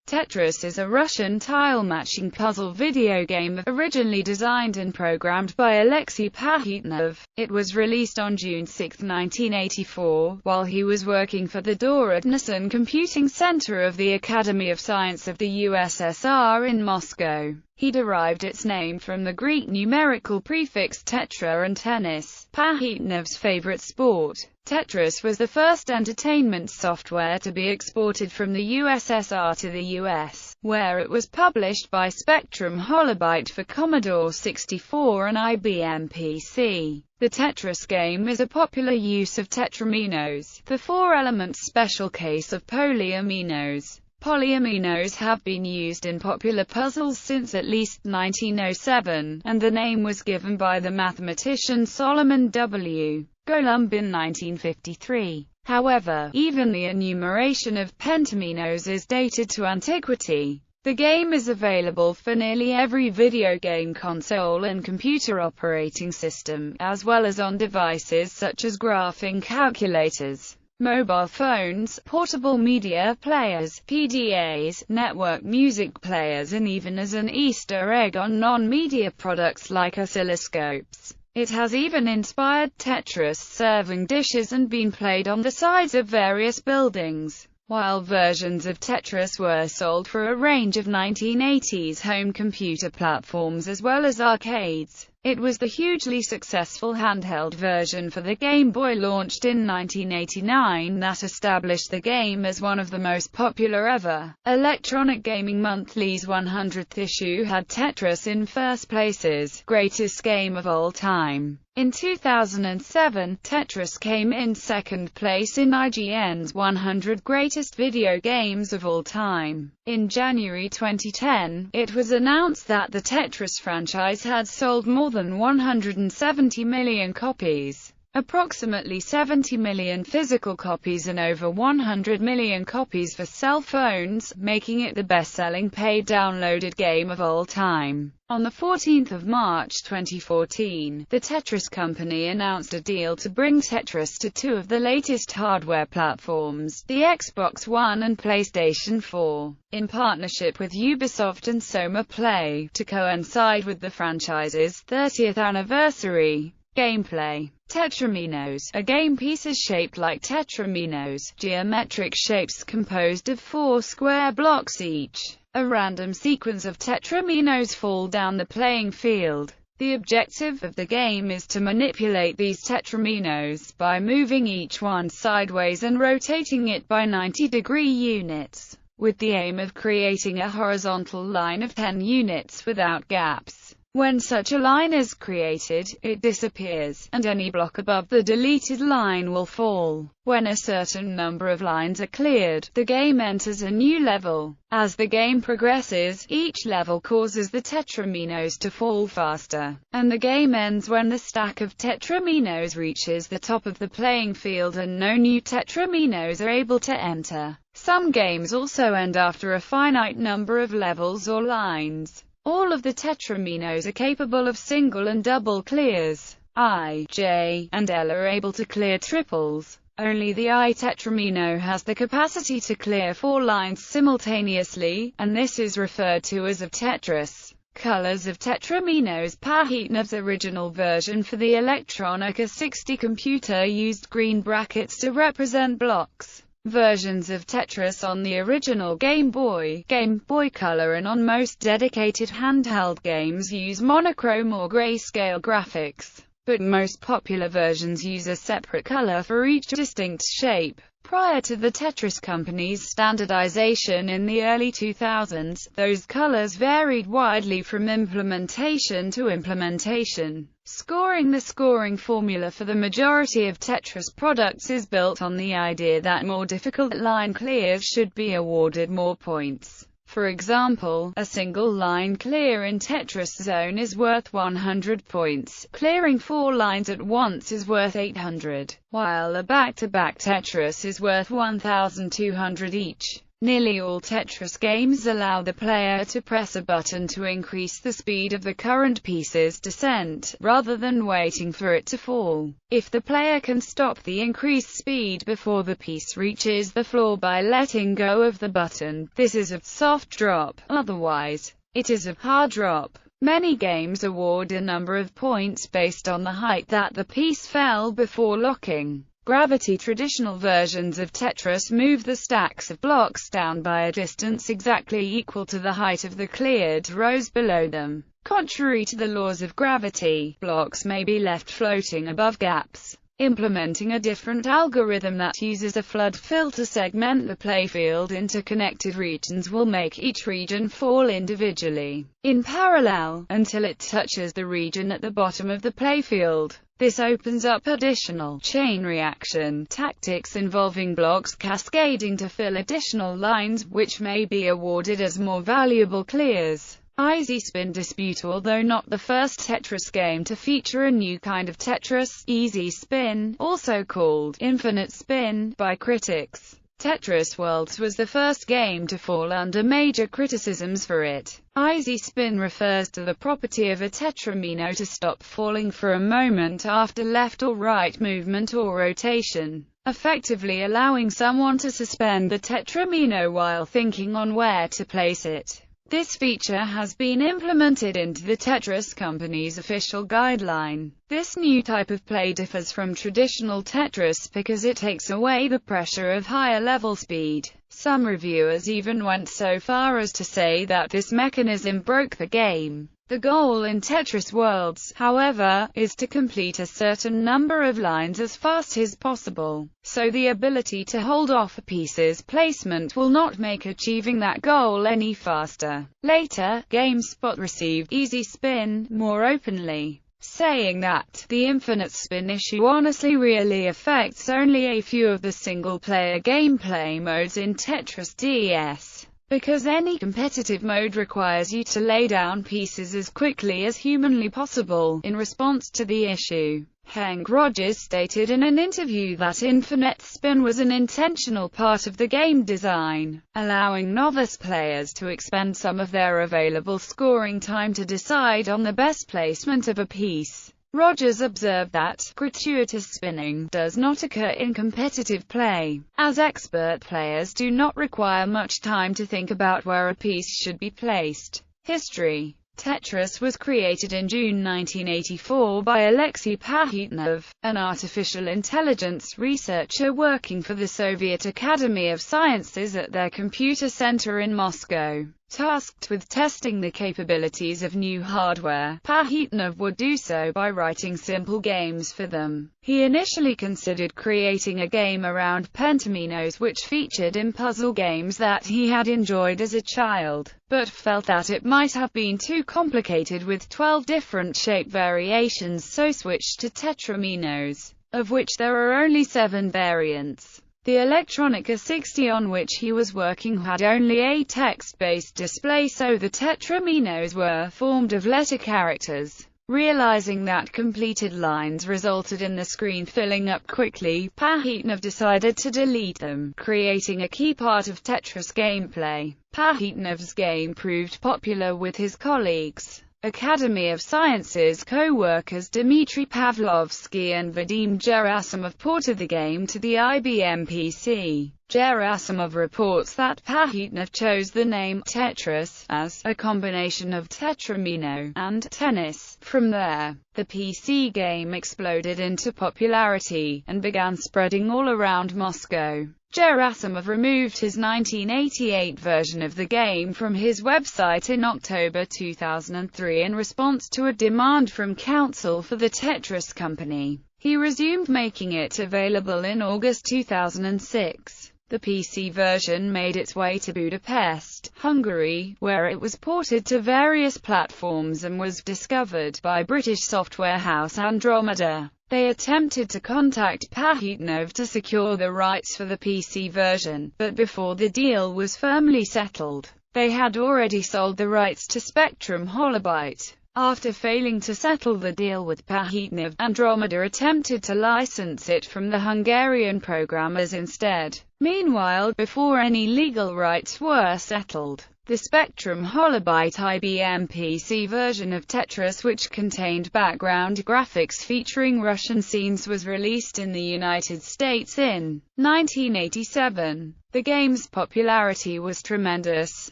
Tetris is a Russian tile-matching puzzle video game originally designed and programmed by Alexey Pajitnov. It was released on June 6, 1984, while he was working for the Dorodnicyn Computing Centre of the Academy of Science of the USSR in Moscow. He derived its name from the Greek numerical prefix tetra and tennis, Pajitnov's favorite sport. Tetris was the first entertainment software to be exported from the USSR to the US, where it was published by Spectrum Holobyte for Commodore 64 and IBM PC. The Tetris game is a popular use of tetraminos, the four-element special case of polyaminos. Polyaminos have been used in popular puzzles since at least 1907, and the name was given by the mathematician Solomon W. Golub in 1953. However, even the enumeration of pentaminos is dated to antiquity. The game is available for nearly every video game console and computer operating system, as well as on devices such as graphing calculators, mobile phones, portable media players, PDAs, network music players, and even as an Easter egg on non-media products like oscilloscopes. It has even inspired Tetris serving dishes and been played on the sides of various buildings. While versions of Tetris were sold for a range of 1980s home computer platforms as well as arcades, it was the hugely successful handheld version for the Game Boy launched in 1989 that established the game as one of the most popular ever. Electronic Gaming Monthly's 100th issue had Tetris in first place's greatest game of all time. In 2007, Tetris came in second place in IGN's 100 Greatest Video Games of All Time. In January 2010, it was announced that the Tetris franchise had sold more than 170 million copies, approximately 70 million physical copies and over 100 million copies for cell phones, making it the best-selling paid downloaded game of all time. On the 14th of March 2014, the Tetris company announced a deal to bring Tetris to two of the latest hardware platforms, the Xbox One and PlayStation 4, in partnership with Ubisoft and Soma Play, to coincide with the franchise's 30th anniversary. Gameplay. Tetraminos, a game pieces shaped like tetraminos, geometric shapes composed of 4 square blocks each. A random sequence of tetraminos fall down the playing field. The objective of the game is to manipulate these tetraminos by moving each one sideways and rotating it by 90-degree units, with the aim of creating a horizontal line of 10 units without gaps. When such a line is created, it disappears, and any block above the deleted line will fall. When a certain number of lines are cleared, the game enters a new level. As the game progresses, each level causes the tetraminos to fall faster, and the game ends when the stack of tetraminos reaches the top of the playing field and no new tetraminos are able to enter. Some games also end after a finite number of levels or lines. All of the tetraminos are capable of single and double clears. I, J, and L are able to clear triples. Only the I tetramino has the capacity to clear 4 lines simultaneously, and this is referred to as a Tetris. Colors of tetraminos. Pajitnov's original version for the Electronica 60 computer used green brackets to represent blocks. Versions of Tetris on the original Game Boy, Game Boy Color and on most dedicated handheld games use monochrome or grayscale graphics, but most popular versions use a separate color for each distinct shape. Prior to the Tetris company's standardization in the early 2000s, those colors varied widely from implementation to implementation. The scoring formula for the majority of Tetris products is built on the idea that more difficult line clears should be awarded more points. For example, a single line clear in Tetris Zone is worth 100 points, clearing 4 lines at once is worth 800, while a back-to-back Tetris is worth 1,200 each. Nearly all Tetris games allow the player to press a button to increase the speed of the current piece's descent, rather than waiting for it to fall. If the player can stop the increased speed before the piece reaches the floor by letting go of the button, this is a soft drop; otherwise, it is a hard drop. Many games award a number of points based on the height that the piece fell before locking. Gravity. Traditional versions of Tetris move the stacks of blocks down by a distance exactly equal to the height of the cleared rows below them. Contrary to the laws of gravity, blocks may be left floating above gaps. Implementing a different algorithm that uses a flood fill to segment the playfield into connected regions will make each region fall individually, in parallel, until it touches the region at the bottom of the playfield. This opens up additional chain reaction tactics involving blocks cascading to fill additional lines, which may be awarded as more valuable clears. Easy Spin Dispute. Although not the first Tetris game to feature a new kind of Tetris, Easy Spin, also called Infinite Spin by critics, Tetris Worlds was the first game to fall under major criticisms for it. Easy Spin refers to the property of a tetramino to stop falling for a moment after left or right movement or rotation, effectively allowing someone to suspend the tetramino while thinking on where to place it. This feature has been implemented into the Tetris company's official guideline. This new type of play differs from traditional Tetris because it takes away the pressure of higher level speed. Some reviewers even went so far as to say that this mechanism broke the game. The goal in Tetris Worlds, however, is to complete a certain number of lines as fast as possible, so the ability to hold off a piece's placement will not make achieving that goal any faster. Later, GameSpot received Easy Spin more openly, saying that the infinite spin issue honestly really affects only a few of the single-player gameplay modes in Tetris DS. Because any competitive mode requires you to lay down pieces as quickly as humanly possible. In response to the issue, Hank Rogers stated in an interview that infinite spin was an intentional part of the game design, allowing novice players to expend some of their available scoring time to decide on the best placement of a piece. Rogers observed that gratuitous spinning does not occur in competitive play, as expert players do not require much time to think about where a piece should be placed. History. Tetris was created in June 1984 by Alexey Pajitnov, an artificial intelligence researcher working for the Soviet Academy of Sciences at their computer center in Moscow. Tasked with testing the capabilities of new hardware, Pajitnov would do so by writing simple games for them. He initially considered creating a game around pentaminos which featured in puzzle games that he had enjoyed as a child, but felt that it might have been too complicated with 12 different shape variations, so switched to tetraminos, of which there are only 7 variants. The Electronica 60 on which he was working had only a text-based display, so the tetraminos were formed of letter characters. Realizing that completed lines resulted in the screen filling up quickly, Pajitnov decided to delete them, creating a key part of Tetris gameplay. Pajitnov's game proved popular with his colleagues. Academy of Sciences co-workers Dmitry Pavlovsky and Vadim Gerasimov ported the game to the IBM PC. Gerasimov reports that Pajitnov chose the name Tetris as a combination of tetramino and tennis. From there, the PC game exploded into popularity and began spreading all around Moscow. Gerasimov removed his 1988 version of the game from his website in October 2003 in response to a demand from counsel for the Tetris company. He resumed making it available in August 2006. The PC version made its way to Budapest, Hungary, where it was ported to various platforms and was discovered by British software house Andromeda. They attempted to contact Pajitnov to secure the rights for the PC version, but before the deal was firmly settled, they had already sold the rights to Spectrum Holobyte. After failing to settle the deal with Pajitnov, Andromeda attempted to license it from the Hungarian programmers instead. Meanwhile, before any legal rights were settled, the Spectrum Holobyte IBM PC version of Tetris, which contained background graphics featuring Russian scenes, was released in the United States in 1987. The game's popularity was tremendous.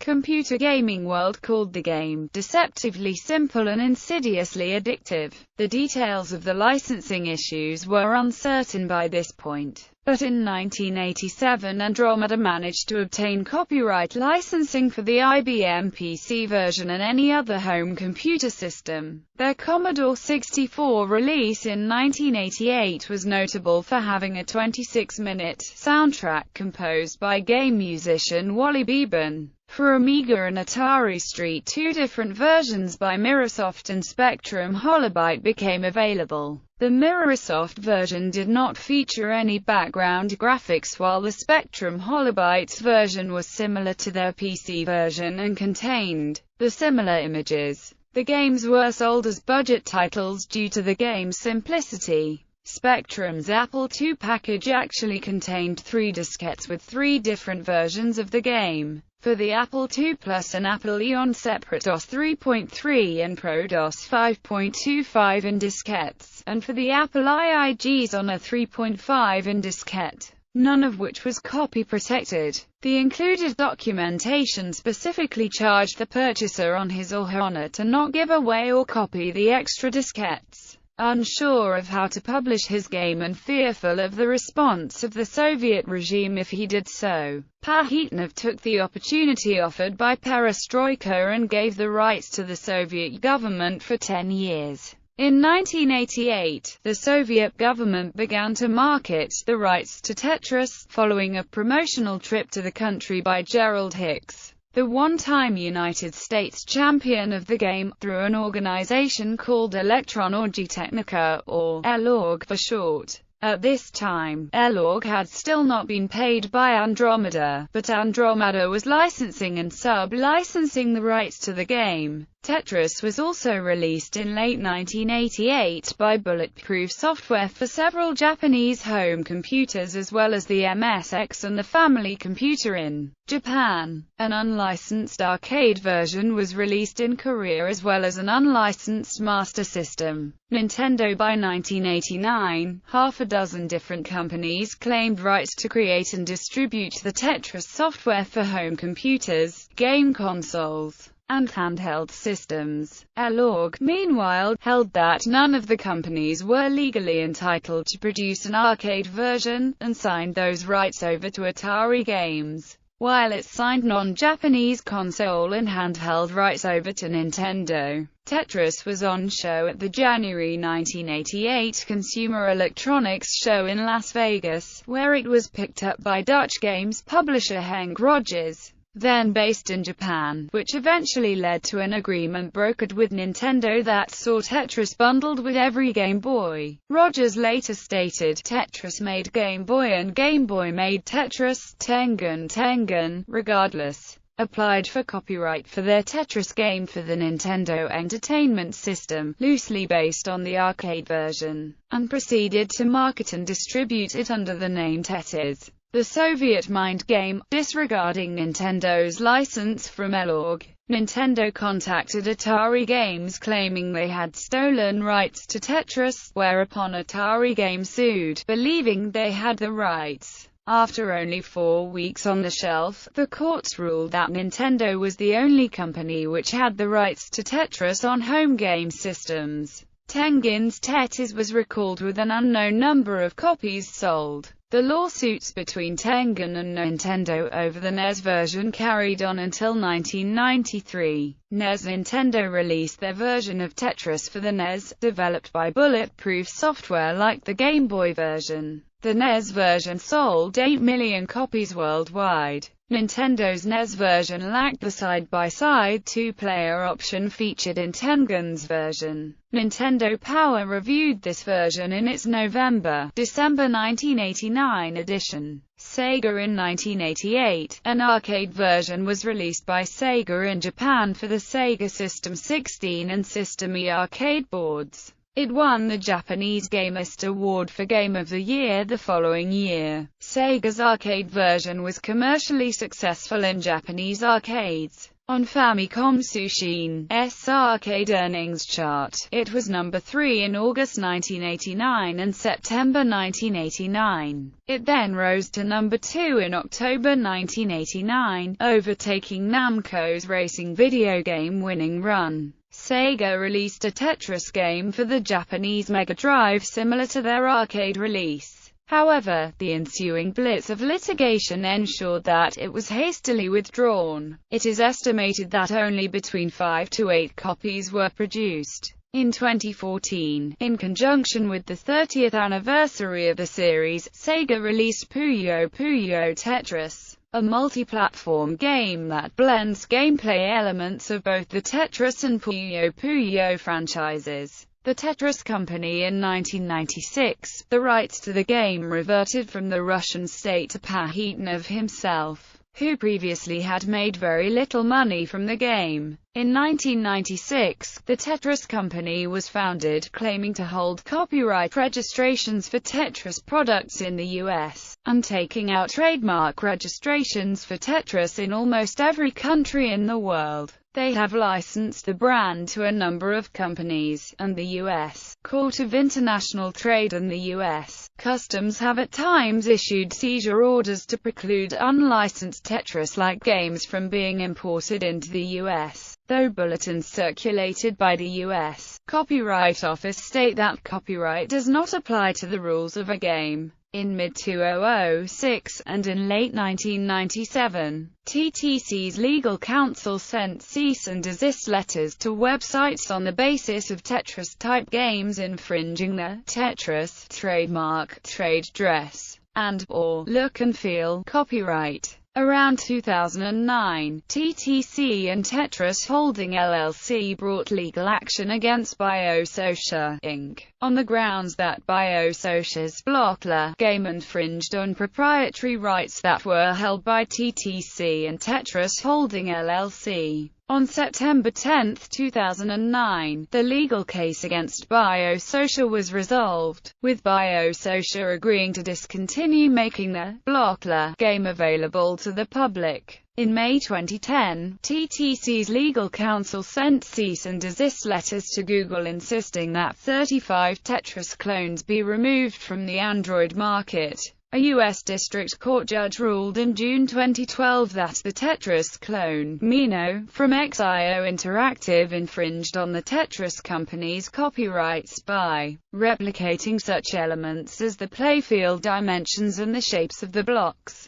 Computer gaming world called the game deceptively simple and insidiously addictive. The details of the licensing issues were uncertain by this point, but in 1987 Andromeda managed to obtain copyright licensing for the IBM PC version and any other home computer system. Their Commodore 64 release in 1988 was notable for having a 26-minute soundtrack composed by game musician Wally Beeben. For Amiga and Atari ST, two different versions by Mirrorsoft and Spectrum Holobyte became available. The Mirrorsoft version did not feature any background graphics, while the Spectrum Holobyte's version was similar to their PC version and contained the similar images. The games were sold as budget titles due to the game's simplicity. Spectrum's Apple II package actually contained 3 diskettes with 3 different versions of the game. For the Apple II Plus and Apple I on separate DOS 3.3 and Pro DOS 5.25 in diskettes, and for the Apple IIGs on a 3.5 in diskette, none of which was copy protected. The included documentation specifically charged the purchaser on his or her honor to not give away or copy the extra diskettes. Unsure of how to publish his game and fearful of the response of the Soviet regime if he did so, Pajitnov took the opportunity offered by perestroika and gave the rights to the Soviet government for 10 years. In 1988, the Soviet government began to market the rights to Tetris, following a promotional trip to the country by Gerald Hicks, the one-time United States champion of the game, through an organization called Elektronorgi Technika, or ELORG for short. At this time, ELORG had still not been paid by Andromeda, but Andromeda was licensing and sub-licensing the rights to the game. Tetris was also released in late 1988 by Bulletproof Software for several Japanese home computers as well as the MSX and the Family Computer in Japan. An unlicensed arcade version was released in Korea as well as an unlicensed Master System. Nintendo. By 1989, half a dozen different companies claimed rights to create and distribute the Tetris software for home computers, game consoles, and handheld systems. ELORG, meanwhile, held that none of the companies were legally entitled to produce an arcade version, and signed those rights over to Atari Games, while it signed non-Japanese console and handheld rights over to Nintendo. Tetris was on show at the January 1988 Consumer Electronics Show in Las Vegas, where it was picked up by Dutch games publisher Henk Rogers, then based in Japan, which eventually led to an agreement brokered with Nintendo that saw Tetris bundled with every Game Boy. Rogers later stated, "Tetris made Game Boy and Game Boy made Tetris. Tengen, regardless, applied for copyright for their Tetris game for the Nintendo Entertainment System, loosely based on the arcade version, and proceeded to market and distribute it under the name Tetris." The Soviet mind game, disregarding Nintendo's license from ELORG. Nintendo contacted Atari Games claiming they had stolen rights to Tetris, whereupon Atari Games sued, believing they had the rights. After only 4 weeks on the shelf, the courts ruled that Nintendo was the only company which had the rights to Tetris on home game systems. Tengen's Tetris was recalled with an unknown number of copies sold. The lawsuits between Tengen and Nintendo over the NES version carried on until 1993. Nintendo released their version of Tetris for the NES, developed by Bulletproof Software like the Game Boy version. The NES version sold 8 million copies worldwide. Nintendo's NES version lacked the side-by-side two-player option featured in Tengen's version. Nintendo Power reviewed this version in its November-December 1989 edition. Sega in 1988, an arcade version was released by Sega in Japan for the Sega System 16 and System E arcade boards. It won the Japanese Gamist Award for Game of the Year the following year. Sega's arcade version was commercially successful in Japanese arcades. On Famicom Sushin's arcade earnings chart, it was number 3 in August 1989 and September 1989. It then rose to number 2 in October 1989, overtaking Namco's racing video game winning run. Sega released a Tetris game for the Japanese Mega Drive similar to their arcade release. However, the ensuing blitz of litigation ensured that it was hastily withdrawn. It is estimated that only between 5 to 8 copies were produced. In 2014, in conjunction with the 30th anniversary of the series, Sega released Puyo Puyo Tetris, a multi-platform game that blends gameplay elements of both the Tetris and Puyo Puyo franchises. The Tetris Company in 1996, the rights to the game reverted from the Russian state to Pajitnov himself, who previously had made very little money from the game. In 1996, the Tetris Company was founded, claiming to hold copyright registrations for Tetris products in the US, and taking out trademark registrations for Tetris in almost every country in the world. They have licensed the brand to a number of companies, and the U.S. Court of International Trade and the U.S. Customs have at times issued seizure orders to preclude unlicensed Tetris-like games from being imported into the U.S., though bulletins circulated by the U.S. Copyright Office state that copyright does not apply to the rules of a game. In mid-2006, and in late 1997, TTC's legal counsel sent cease and desist letters to websites on the basis of Tetris-type games infringing the Tetris trademark, trade dress, and/or look and feel copyright. Around 2009, TTC and Tetris Holding LLC brought legal action against Biosocial, Inc., on the grounds that Biosocial's Blockler game infringed on proprietary rights that were held by TTC and Tetris Holding LLC. On September 10, 2009, the legal case against Biosocial was resolved, with Biosocial agreeing to discontinue making the Blockler game available to the public. In May 2010, TTC's legal counsel sent cease and desist letters to Google insisting that 35 Tetris clones be removed from the Android market. A U.S. District Court judge ruled in June 2012 that the Tetris clone, Mino, from XIO Interactive infringed on the Tetris Company's copyrights by replicating such elements as the playfield dimensions and the shapes of the blocks.